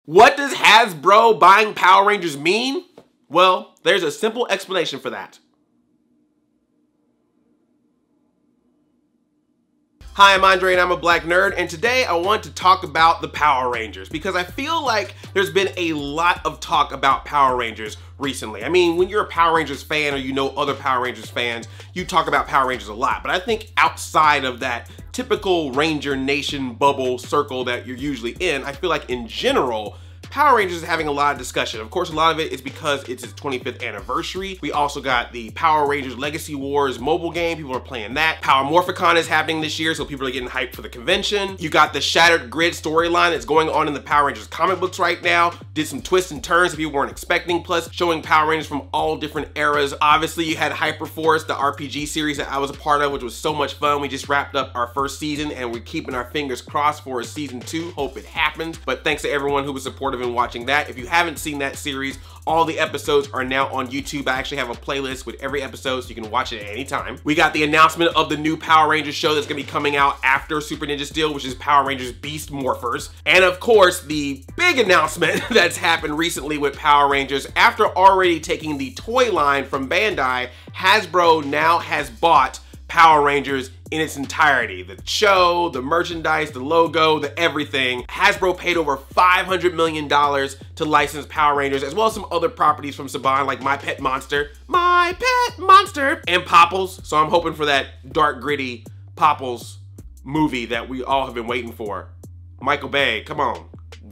What does Hasbro buying Power Rangers mean? Well, there's a simple explanation for that. Hi, I'm Andre and I'm a black nerd, and today I want to talk about the Power Rangers because I feel like there's been a lot of talk about Power Rangers recently. I mean, when you're a Power Rangers fan or you know other Power Rangers fans, you talk about Power Rangers a lot, but I think outside of that typical Ranger Nation bubble circle that you're usually in, I feel like in general, Power Rangers is having a lot of discussion. Of course, a lot of it is because it's its 25th anniversary. We also got the Power Rangers Legacy Wars mobile game. People are playing that. Power Morphicon is happening this year, so people are getting hyped for the convention. You got the Shattered Grid storyline that's going on in the Power Rangers comic books right now. Did some twists and turns that people weren't expecting, plus showing Power Rangers from all different eras. Obviously, you had Hyperforce, the RPG series that I was a part of, which was so much fun. We just wrapped up our first season, and we're keeping our fingers crossed for a season 2. Hope it happens. But thanks to everyone who was supportive in watching that. If you haven't seen that series, all the episodes are now on YouTube. I actually have a playlist with every episode so you can watch it at any time. We got the announcement of the new Power Rangers show that's gonna be coming out after Super Ninja Steel, which is Power Rangers Beast Morphers. And of course, the big announcement that's happened recently with Power Rangers, after already taking the toy line from Bandai, Hasbro now has bought Power Rangers in its entirety. The show, the merchandise, the logo, the everything. Hasbro paid over $500 million to license Power Rangers, as well as some other properties from Saban, like My Pet Monster, and Popples. So I'm hoping for that dark, gritty Popples movie that we all have been waiting for. Michael Bay, come on.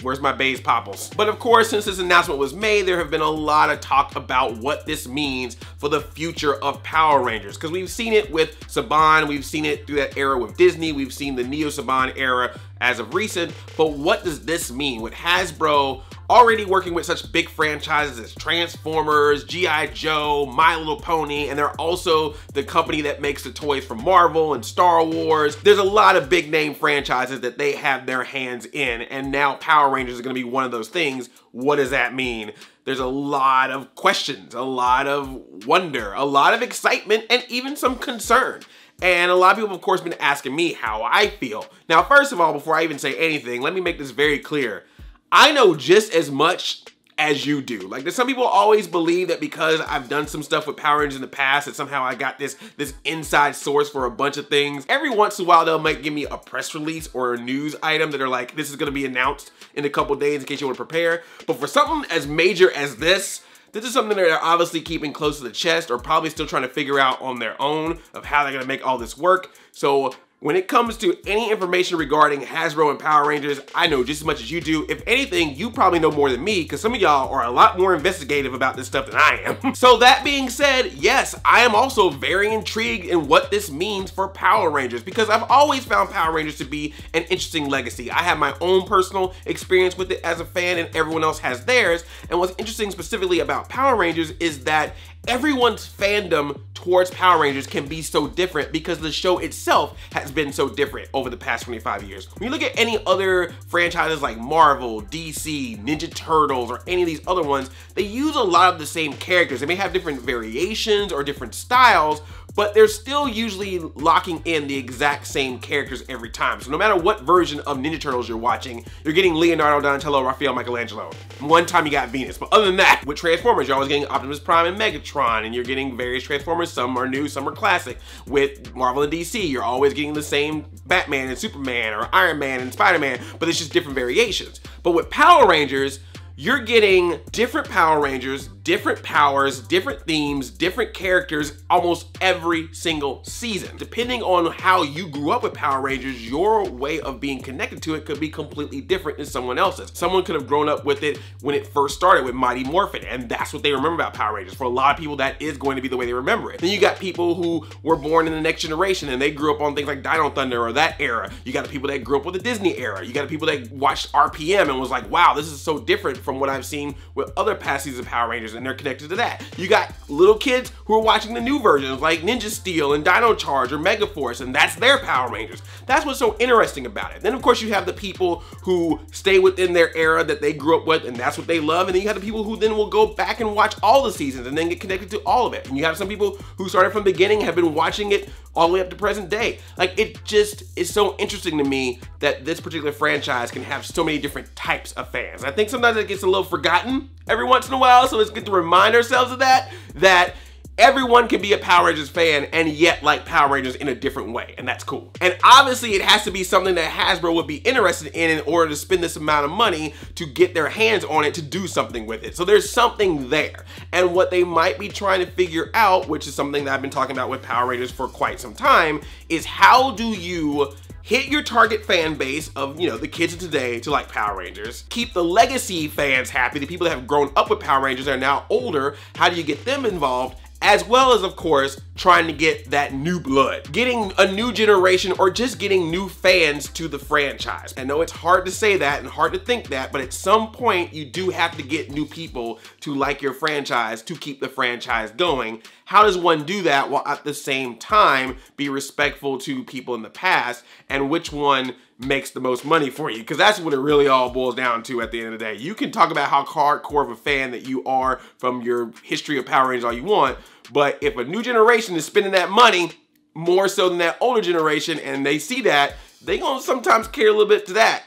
Where's my Bay's Popples? But of course, since this announcement was made, there have been a lot of talk about what this means for the future of Power Rangers. Because we've seen it with Saban, we've seen it through that era with Disney, we've seen the Neo Saban era as of recent. But what does this mean with Hasbro already working with such big franchises as Transformers, G.I. Joe, My Little Pony, and they're also the company that makes the toys for Marvel and Star Wars. There's a lot of big name franchises that they have their hands in, and now Power Rangers is gonna be one of those things. What does that mean? There's a lot of questions, a lot of wonder, a lot of excitement, and even some concern. And a lot of people, of course, been asking me how I feel. Now, first of all, before I even say anything, let me make this very clear. I know just as much as you do. Like, there's some people always believe that because I've done some stuff with Power Rangers in the past that somehow I got this inside source for a bunch of things. Every once in a while, they'll might give me a press release or a news item that are like, this is gonna be announced in a couple days in case you wanna prepare. But for something as major as this is something that they're obviously keeping close to the chest or probably still trying to figure out on their own of how they're gonna make all this work. So when it comes to any information regarding Hasbro and Power Rangers, I know just as much as you do. If anything, you probably know more than me because some of y'all are a lot more investigative about this stuff than I am. So that being said, yes, I am also very intrigued in what this means for Power Rangers because I've always found Power Rangers to be an interesting legacy. I have my own personal experience with it as a fan and everyone else has theirs. And what's interesting specifically about Power Rangers is that everyone's fandom towards Power Rangers can be so different because the show itself has been so different over the past 25 years. When you look at any other franchises like Marvel, DC, Ninja Turtles, or any of these other ones, they use a lot of the same characters. They may have different variations or different styles, but they're still usually locking in the exact same characters every time. So no matter what version of Ninja Turtles you're watching, you're getting Leonardo, Donatello, Raphael, Michelangelo. One time you got Venus, but other than that, with Transformers, you're always getting Optimus Prime and Megatron, and you're getting various Transformers. Some are new, some are classic. With Marvel and DC, you're always getting the same Batman and Superman or Iron Man and Spider-Man, but it's just different variations. But with Power Rangers, you're getting different Power Rangers, different powers, different themes, different characters almost every single season. Depending on how you grew up with Power Rangers, your way of being connected to it could be completely different than someone else's. Someone could have grown up with it when it first started with Mighty Morphin, and that's what they remember about Power Rangers. For a lot of people, that is going to be the way they remember it. Then you got people who were born in the next generation and they grew up on things like Dino Thunder or that era. You got the people that grew up with the Disney era. You got the people that watched RPM and was like, wow, this is so different from what I've seen with other past seasons of Power Rangers, and they're connected to that. You got little kids who are watching the new versions like Ninja Steel and Dino Charge or Megaforce, and that's their Power Rangers. That's what's so interesting about it. Then of course you have the people who stay within their era that they grew up with, and that's what they love, and then you have the people who then will go back and watch all the seasons and then get connected to all of it. And you have some people who started from the beginning, have been watching it all the way up to present day. Like, it just is so interesting to me that this particular franchise can have so many different types of fans. I think sometimes it gets a little forgotten every once in a while, so it's good to remind ourselves of that everyone can be a Power Rangers fan and yet like Power Rangers in a different way, and that's cool. And obviously it has to be something that Hasbro would be interested in order to spend this amount of money to get their hands on it to do something with it. So there's something there. And what they might be trying to figure out, which is something that I've been talking about with Power Rangers for quite some time, is how do you hit your target fan base of, you know, the kids of today to like Power Rangers, keep the legacy fans happy, the people that have grown up with Power Rangers and are now older, how do you get them involved? As well as, of course, trying to get that new blood, getting a new generation or just getting new fans to the franchise. I know it's hard to say that and hard to think that, but at some point you do have to get new people to like your franchise to keep the franchise going. How does one do that while at the same time be respectful to people in the past, and which one makes the most money for you? Because that's what it really all boils down to at the end of the day. You can talk about how hardcore of a fan that you are from your history of Power Rangers all you want, but if a new generation is spending that money more so than that older generation and they see that, they gonna sometimes care a little bit to that.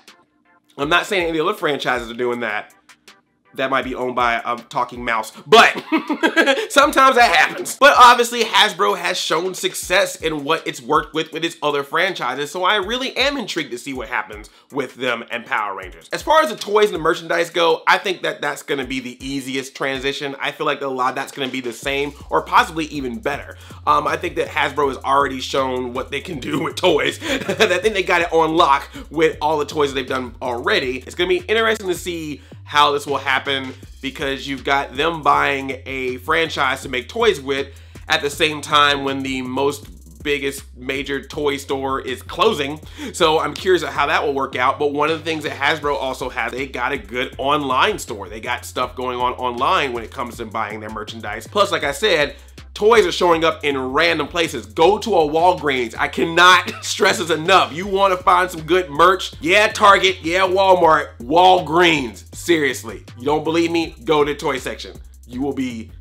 I'm not saying any other franchises are doing that. That might be owned by a talking mouse, but sometimes that happens. But obviously Hasbro has shown success in what it's worked with its other franchises, so I really am intrigued to see what happens with them and Power Rangers. As far as the toys and the merchandise go, I think that that's gonna be the easiest transition. I feel like a lot of that's gonna be the same or possibly even better. I think that Hasbro has already shown what they can do with toys. I think they got it on lock with all the toys that they've done already. It's gonna be interesting to see how this will happen, because you've got them buying a franchise to make toys with at the same time when the biggest major toy store is closing. So I'm curious how that will work out. But one of the things that Hasbro also has, they got a good online store. They got stuff going on online when it comes to buying their merchandise. Plus, like I said, toys are showing up in random places. Go to a Walgreens. I cannot stress this enough. You want to find some good merch? Yeah, Target. Yeah, Walmart. Walgreens. Seriously. You don't believe me? Go to the toy section. You will be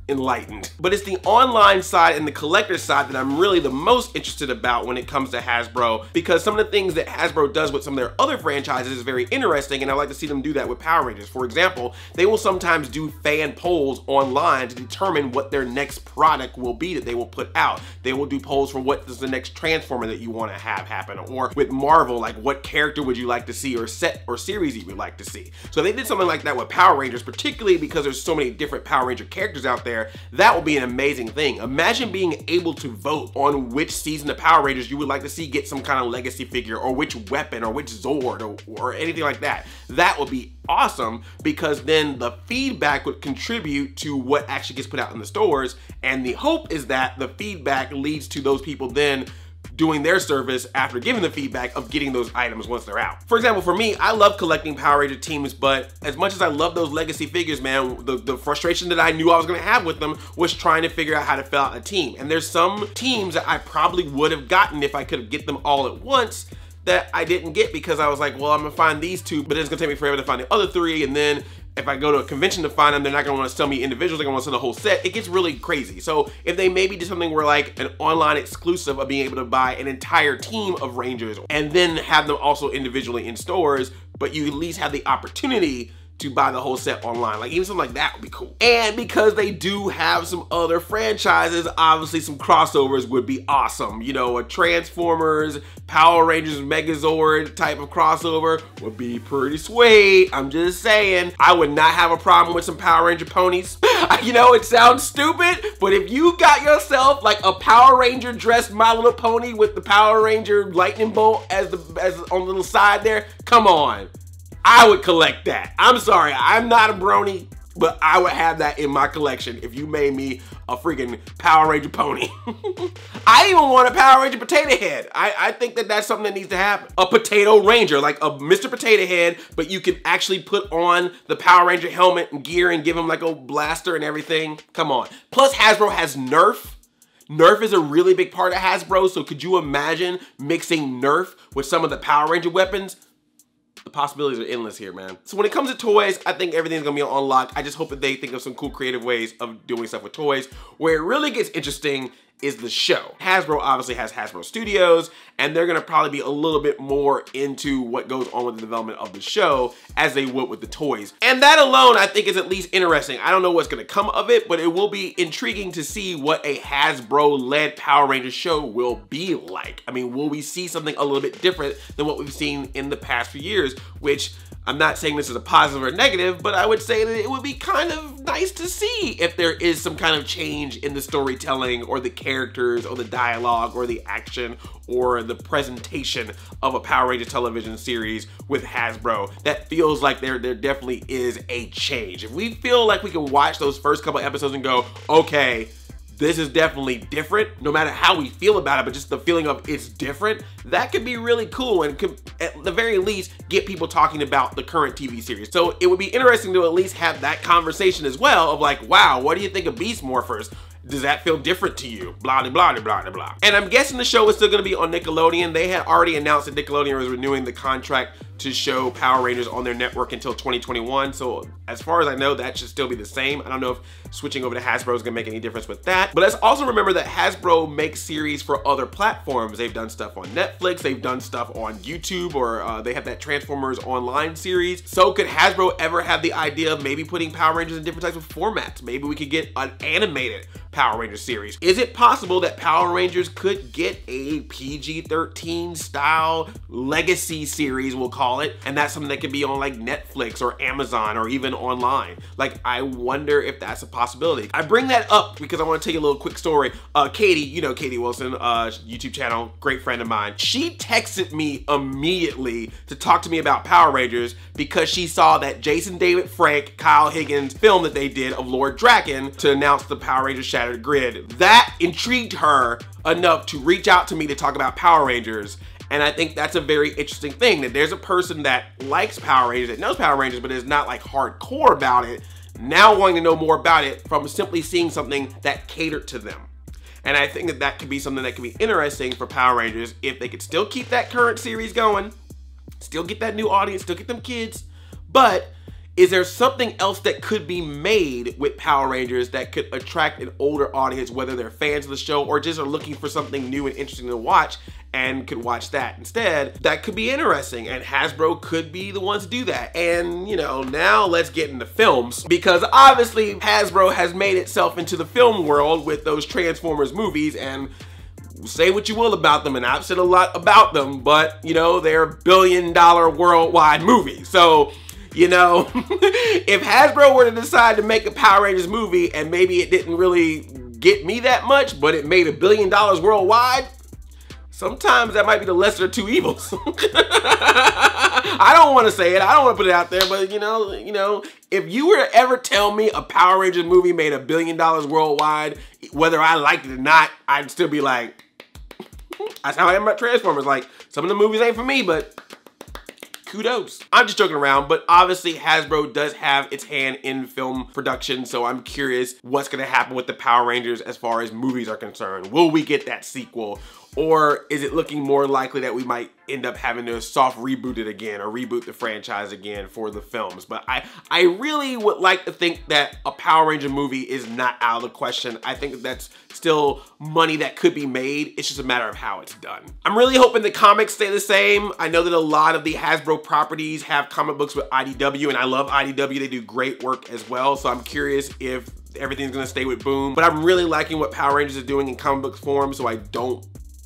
enlightened. But it's the online side and the collector side that I'm really the most interested about when it comes to Hasbro, because some of the things that Hasbro does with some of their other franchises is very interesting, and I like to see them do that with Power Rangers. For example, they will sometimes do fan polls online to determine what their next product will be that they will put out. They will do polls for what is the next Transformer that you want to have happen, or with Marvel, like what character would you like to see, or set or series you would like to see. So they did something like that with Power Rangers, particularly because there's so many different Power Ranger characters out there. That will be an amazing thing. Imagine being able to vote on which season of Power Rangers you would like to see get some kind of legacy figure, or which weapon, or which Zord, or anything like that. That would be awesome, because then the feedback would contribute to what actually gets put out in the stores, and the hope is that the feedback leads to those people then doing their service after giving the feedback of getting those items once they're out. For example, for me, I love collecting Power Ranger teams, but as much as I love those legacy figures, man, the frustration that I knew I was gonna have with them was trying to figure out how to fill out a team. And there's some teams that I probably would have gotten if I could get them all at once that I didn't get, because I was like, well, I'm gonna find these two, but it's gonna take me forever to find the other three, and then if I go to a convention to find them, they're not gonna wanna sell me individuals, they're gonna wanna sell the whole set. It gets really crazy. So if they maybe did something where like an online exclusive of being able to buy an entire team of Rangers and then have them also individually in stores, but you at least have the opportunity to buy the whole set online. Like, even something like that would be cool. And because they do have some other franchises, obviously some crossovers would be awesome. You know, a Transformers, Power Rangers, Megazord type of crossover would be pretty sweet. I'm just saying. I would not have a problem with some Power Ranger ponies. You know, it sounds stupid, but if you got yourself like a Power Ranger dressed My Little Pony with the Power Ranger lightning bolt as on the little side there, come on. I would collect that. I'm sorry, I'm not a brony, but I would have that in my collection if you made me a freaking Power Ranger pony. I even want a Power Ranger Potato Head. I think that that's something that needs to happen. A Potato Ranger, like a Mr. Potato Head, but you can actually put on the Power Ranger helmet and gear and give him like a blaster and everything. Come on. Plus Hasbro has Nerf. Nerf is a really big part of Hasbro, so could you imagine mixing Nerf with some of the Power Ranger weapons? The possibilities are endless here, man. So when it comes to toys, I think everything's gonna be on lock. I just hope that they think of some cool creative ways of doing stuff with toys. Where it really gets interesting is the show. Hasbro obviously has Hasbro Studios, and they're gonna probably be a little bit more into what goes on with the development of the show as they would with the toys. And that alone, I think, is at least interesting. I don't know what's gonna come of it, but it will be intriguing to see what a Hasbro-led Power Rangers show will be like. I mean, will we see something a little bit different than what we've seen in the past few years, which I'm not saying this is a positive or negative, but I would say that it would be kind of nice to see if there is some kind of change in the storytelling or the characters or the dialogue or the action or the presentation of a Power Rangers television series with Hasbro. That feels like there definitely is a change. If we feel like we can watch those first couple episodes and go, okay, this is definitely different, no matter how we feel about it, but just the feeling of it's different, that could be really cool and could, at the very least, get people talking about the current TV series. So it would be interesting to at least have that conversation as well of like, wow, what do you think of Beast Morphers? Does that feel different to you? Blah, blah, blah, blah, blah. And I'm guessing the show is still gonna be on Nickelodeon. They had already announced that Nickelodeon was renewing the contract to show Power Rangers on their network until 2021. So as far as I know, that should still be the same. I don't know if switching over to Hasbro is gonna make any difference with that. But let's also remember that Hasbro makes series for other platforms. They've done stuff on Netflix, they've done stuff on YouTube, or they have that Transformers Online series. So could Hasbro ever have the idea of maybe putting Power Rangers in different types of formats? Maybe we could get an animated Power Rangers series. Is it possible that Power Rangers could get a PG-13 style legacy series, we'll call it, and that's something that could be on like Netflix or Amazon or even online? Like, I wonder if that's a possibility. I bring that up because I want to tell you a little quick story. Katie, you know Katie Wilson, YouTube channel, great friend of mine. She texted me immediately to talk to me about Power Rangers because she saw that Jason David Frank, Kyle Higgins film that they did of Lord Draken to announce the Power Rangers Shattered Grid. That intrigued her enough to reach out to me to talk about Power Rangers. And I think that's a very interesting thing, that there's a person that likes Power Rangers, that knows Power Rangers, but is not like hardcore about it, now wanting to know more about it from simply seeing something that catered to them. And I think that that could be something that could be interesting for Power Rangers if they could still keep that current series going, still get that new audience, still get them kids, but is there something else that could be made with Power Rangers that could attract an older audience, whether they're fans of the show or just are looking for something new and interesting to watch and could watch that instead? That could be interesting, and Hasbro could be the ones to do that. And, you know, now let's get into films, because obviously Hasbro has made itself into the film world with those Transformers movies, and say what you will about them, and I've said a lot about them, but, you know, they're billion-dollar worldwide movies. So, you know, if Hasbro were to decide to make a Power Rangers movie and maybe it didn't really get me that much, but it made $1 billion worldwide, sometimes that might be the lesser of two evils. I don't want to say it, I don't want to put it out there, but you know, if you were to ever tell me a Power Rangers movie made $1 billion worldwide, whether I liked it or not, I'd still be like, that's how I am about Transformers. Like, some of the movies ain't for me, but kudos. I'm just joking around, but obviously Hasbro does have its hand in film production, so I'm curious what's gonna happen with the Power Rangers as far as movies are concerned. Will we get that sequel? Or is it looking more likely that we might end up having to soft reboot it again or reboot the franchise again for the films? But I really would like to think that a Power Ranger movie is not out of the question. I think that's still money that could be made. It's just a matter of how it's done. I'm really hoping the comics stay the same. I know that a lot of the Hasbro properties have comic books with IDW, and I love IDW. They do great work as well. So I'm curious if everything's gonna stay with Boom. But I'm really liking what Power Rangers is doing in comic book form, so I don't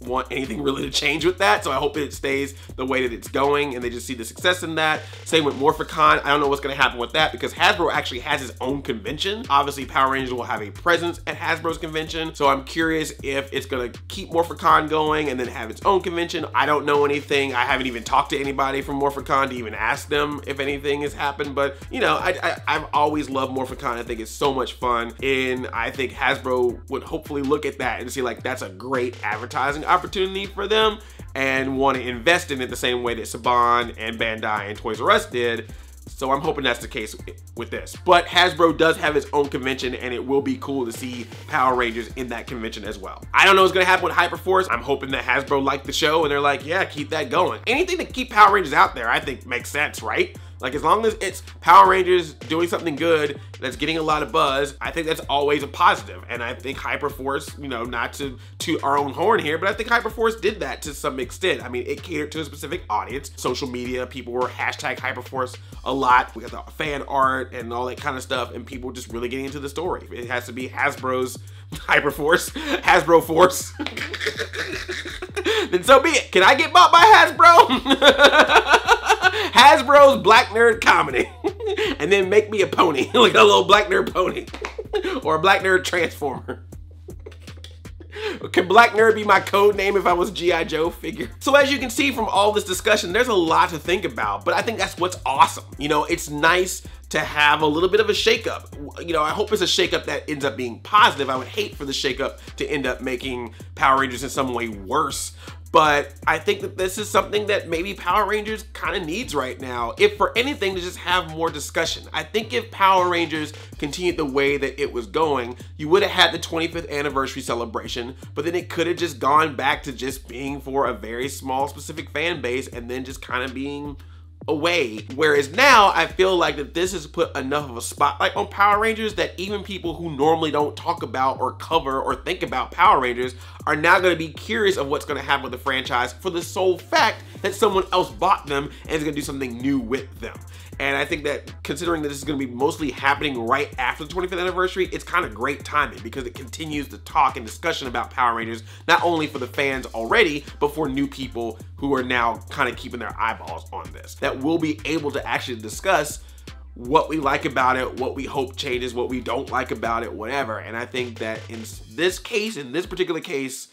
want anything really to change with that. So I hope it stays the way that it's going and they just see the success in that. Same with Morphicon. I don't know what's gonna happen with that because Hasbro actually has its own convention. Obviously Power Rangers will have a presence at Hasbro's convention. So I'm curious if it's gonna keep Morphicon going and then have its own convention. I don't know anything. I haven't even talked to anybody from Morphicon to even ask them if anything has happened. But you know, I've always loved Morphicon. I think it's so much fun. And I think Hasbro would hopefully look at that and see like that's a great advertising opportunity for them and want to invest in it the same way that Saban and Bandai and Toys R Us did. So I'm hoping that's the case with this. But Hasbro does have its own convention and it will be cool to see Power Rangers in that convention as well. I don't know what's gonna happen with Hyperforce. I'm hoping that Hasbro liked the show and they're like, yeah, keep that going. Anything to keep Power Rangers out there, I think makes sense, right? Like, as long as it's Power Rangers doing something good that's getting a lot of buzz, I think that's always a positive. And I think Hyperforce, you know, not to toot our own horn here, but I think Hyperforce did that to some extent. I mean, it catered to a specific audience. Social media, people were hashtag Hyperforce a lot. We got the fan art and all that kind of stuff, and people just really getting into the story. It has to be Hasbro's Hyperforce, Hasbro Force. Then so be it. Can I get bought by Hasbro? Hasbro's Black Nerd Comedy. And then make me a pony, like a little Black Nerd pony. Or a Black Nerd Transformer. Can Black Nerd be my code name if I was G.I. Joe figure? So as you can see from all this discussion, there's a lot to think about, but I think that's what's awesome. You know, it's nice to have a little bit of a shakeup. You know, I hope it's a shakeup that ends up being positive. I would hate for the shakeup to end up making Power Rangers in some way worse. But I think that this is something that maybe Power Rangers kind of needs right now, if for anything, to just have more discussion. I think if Power Rangers continued the way that it was going, you would have had the 25th anniversary celebration, but then it could have just gone back to just being for a very small specific fan base and then just kind of being away. Whereas now I feel like that this has put enough of a spotlight on Power Rangers that even people who normally don't talk about or cover or think about Power Rangers are now going to be curious of what's going to happen with the franchise for the sole fact that someone else bought them and is going to do something new with them. And I think that considering that this is going to be mostly happening right after the 25th anniversary, it's kind of great timing because it continues the talk and discussion about Power Rangers, not only for the fans already, but for new people who are now kind of keeping their eyeballs on this. That we'll be able to actually discuss what we like about it, what we hope changes, what we don't like about it, whatever. And I think that in this case, in this particular case,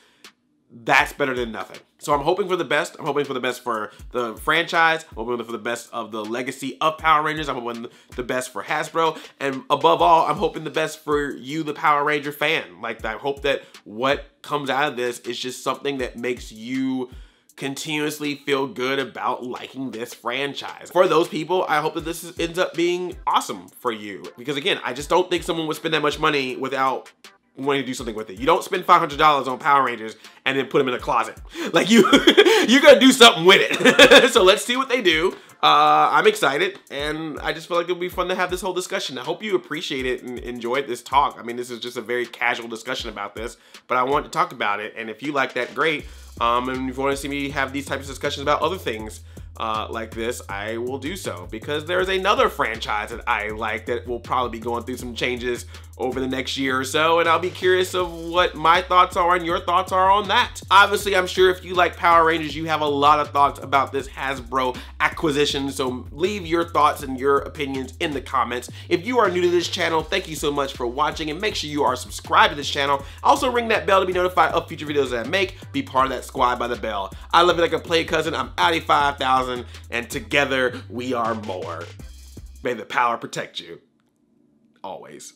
that's better than nothing. So I'm hoping for the best. I'm hoping for the best for the franchise. I'm hoping for the best of the legacy of Power Rangers. I'm hoping the best for Hasbro. And above all, I'm hoping the best for you, the Power Ranger fan. Like, I hope that what comes out of this is just something that makes you continuously feel good about liking this franchise. For those people, I hope that this ends up being awesome for you. Because again, I just don't think someone would spend that much money without wanting to do something with it. You don't spend $500 on Power Rangers and then put them in a closet. Like, you're gonna do something with it. So let's see what they do. I'm excited, and I just feel like it'll be fun to have this whole discussion. I hope you appreciate it and enjoyed this talk. I mean, this is just a very casual discussion about this, but I want to talk about it, and if you like that, great. And if you want to see me have these types of discussions about other things like this, I will do so, because there's another franchise that I like that will probably be going through some changes over the next year or so, and I'll be curious of what my thoughts are and your thoughts are on that. Obviously, I'm sure if you like Power Rangers, you have a lot of thoughts about this Hasbro acquisition, so leave your thoughts and your opinions in the comments. If you are new to this channel, thank you so much for watching, and make sure you are subscribed to this channel. Also, ring that bell to be notified of future videos that I make. Be part of that squad by the bell. I love you like a play cousin. I'm Audi 5000, and together we are more. May the power protect you. Always.